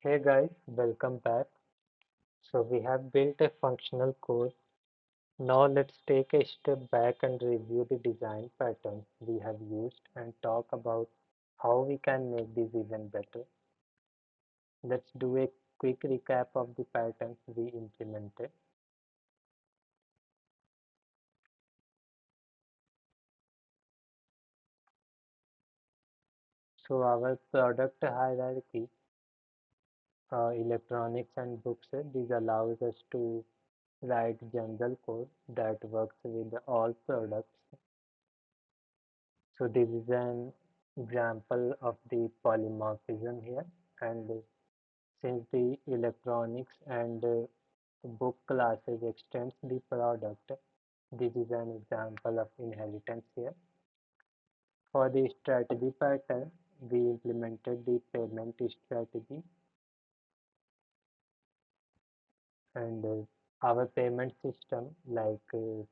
Hey guys, welcome back. So we have built a functional code. Now let's take a step back and review the design patterns we have used and talk about how we can make this even better. Let's do a quick recap of the patterns we implemented. So our product hierarchy, electronics and books, this allows us to write general code that works with all products. So this is an example of the polymorphism here, and since the electronics and book classes extends the product, this is an example of inheritance here. For the strategy pattern, we implemented the payment strategy, and our payment system like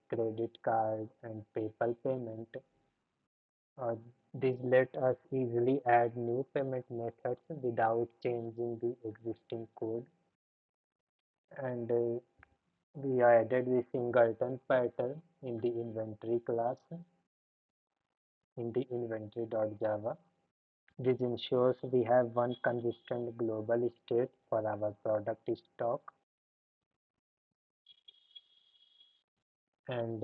credit card and PayPal payment. This let us easily add new payment methods without changing the existing code. And we added the singleton pattern in the inventory class in the inventory.java. This ensures we have one consistent global state for our product stock. And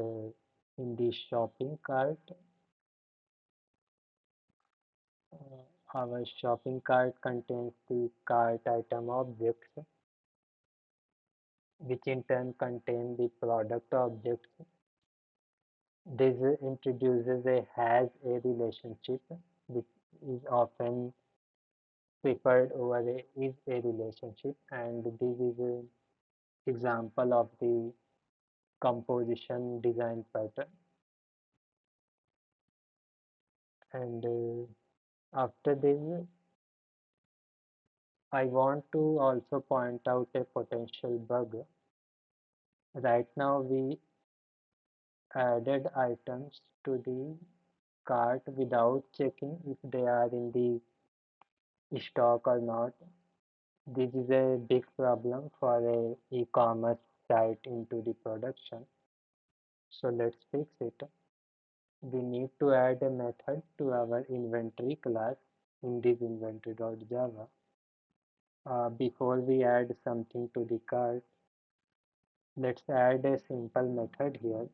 in the shopping cart, our shopping cart contains the cart item objects, which in turn contain the product objects. This introduces a has a relationship, which is often preferred over a is a relationship, and this is an example of the composition design pattern. And after this, I want to also point out a potential bug. Right now, we added items to the cart without checking if they are in the stock or not. This is a big problem for a e-commerce site into the production. So let's fix it. We need to add a method to our inventory class in this inventory.java. Before we add something to the cart, let's add a simple method here.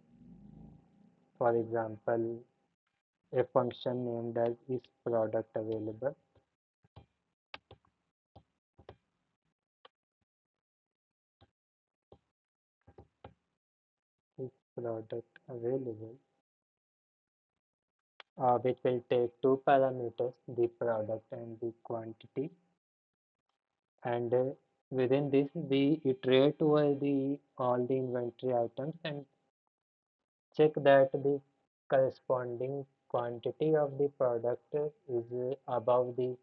For example, a function named as isProductAvailable. IsProductAvailable, which will take two parameters, the product and the quantity. And within this, we iterate over the all the inventory items and check that the corresponding quantity of the product is above the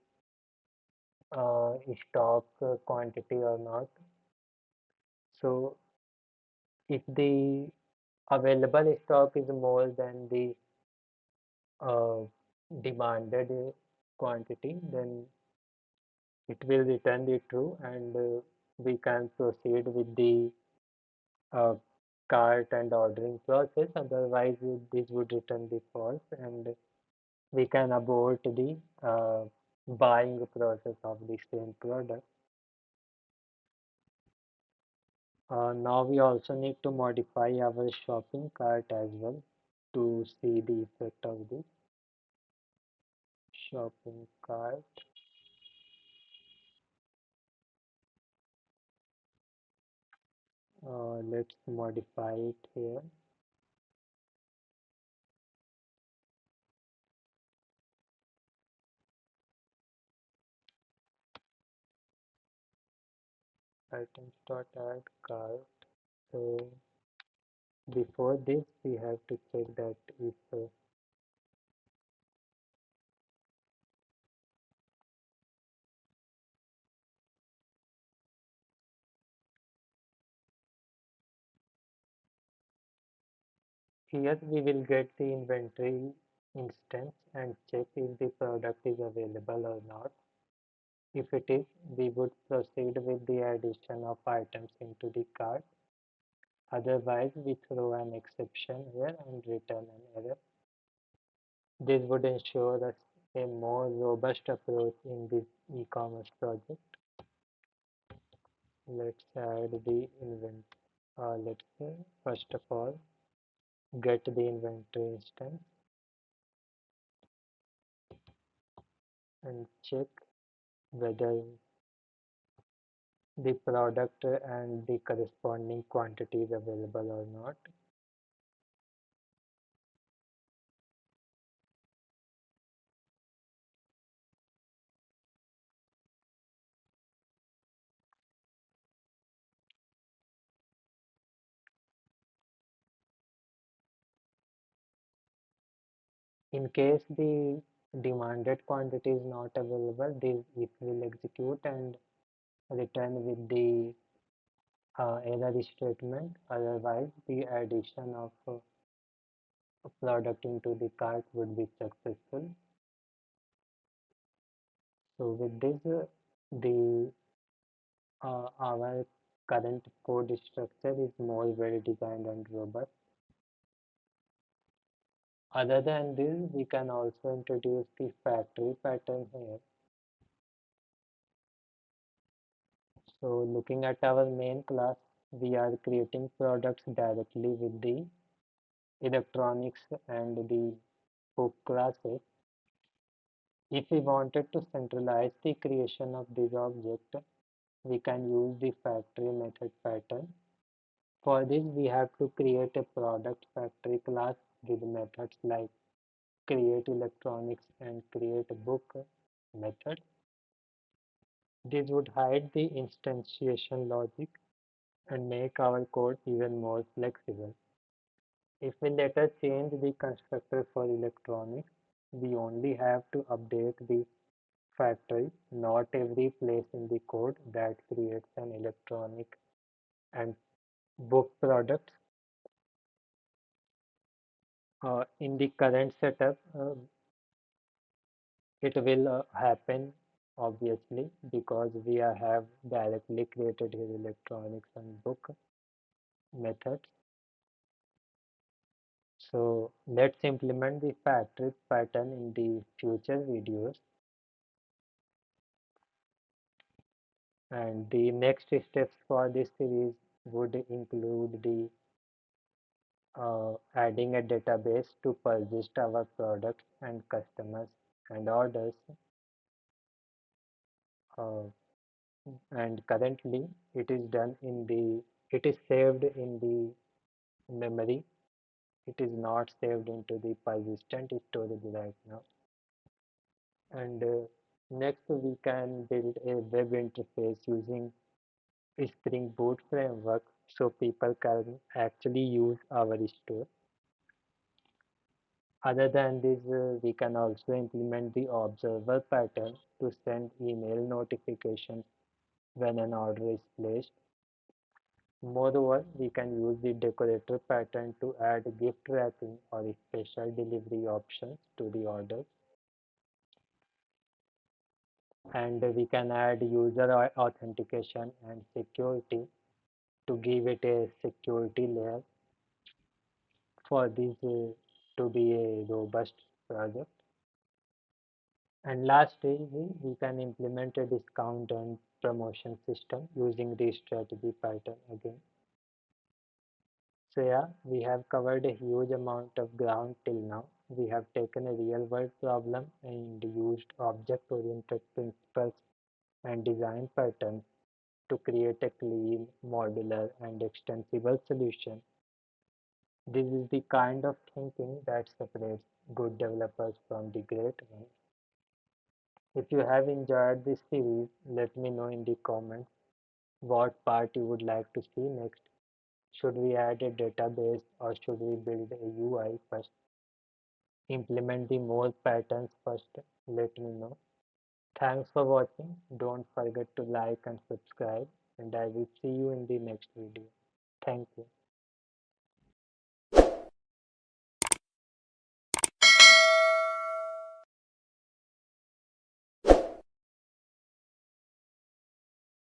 stock quantity or not. So if the available stock is more than the uh, demanded quantity, then it will return the true, and we can proceed with the uh, cart and ordering process. Otherwise, this would return the false, and we can abort the buying process of the same product. Now we also need to modify our shopping cart as well to see the effect of the shopping cart. Let's modify it here. Items.add cart. So before this, we have to check that if here we will get the inventory instance and check if the product is available or not. If it is, we would proceed with the addition of items into the cart. Otherwise, we throw an exception here and return an error. This would ensure us a more robust approach in this e-commerce project. Let's add the inventory. Let's say, first of all, get the inventory instance and check whether the product and the corresponding quantity is available or not. In case the demanded quantity is not available, this if will execute and return with the error statement. Otherwise, the addition of a product into the cart would be successful. So with this, the our current code structure is more well designed and robust. Other than this, we can also introduce the factory pattern here. So looking at our main class, we are creating products directly with the electronics and the book classes. If we wanted to centralize the creation of this object, we can use the factory method pattern. For this, we have to create a product factory class with methods like create electronics and create book method. This would hide the instantiation logic and make our code even more flexible. If we later change the constructor for electronics, we only have to update the factory, not every place in the code that creates an electronic and book product. In the current setup, it will happen obviously because we have directly created here electronics and book methods. So let's implement the factory pattern in the future videos. And the next steps for this series would include the adding a database to persist our products and customers and orders. Uh, and currently it is saved in the memory. It is not saved into the persistent storage right now. And next we can build a web interface using a Spring Boot framework so people can actually use our store. Other than this, we can also implement the observer pattern to send email notifications when an order is placed. Moreover, we can use the decorator pattern to add gift wrapping or special delivery options to the orders. And we can add user authentication and security to give it a security layer for this to be a robust project. And lastly, we can implement a discount and promotion system using the strategy pattern again. So yeah, we have covered a huge amount of ground till now. We have taken a real world problem and used object-oriented principles and design patterns to create a clean, modular, and extensible solution. This is the kind of thinking that separates good developers from the great ones. If you have enjoyed this series, let me know in the comments what part you would like to see next. Should we add a database or should we build a UI first? Implement the more patterns first. Let me know. Thanks for watching. Don't forget to like and subscribe, and I will see you in the next video. Thank you.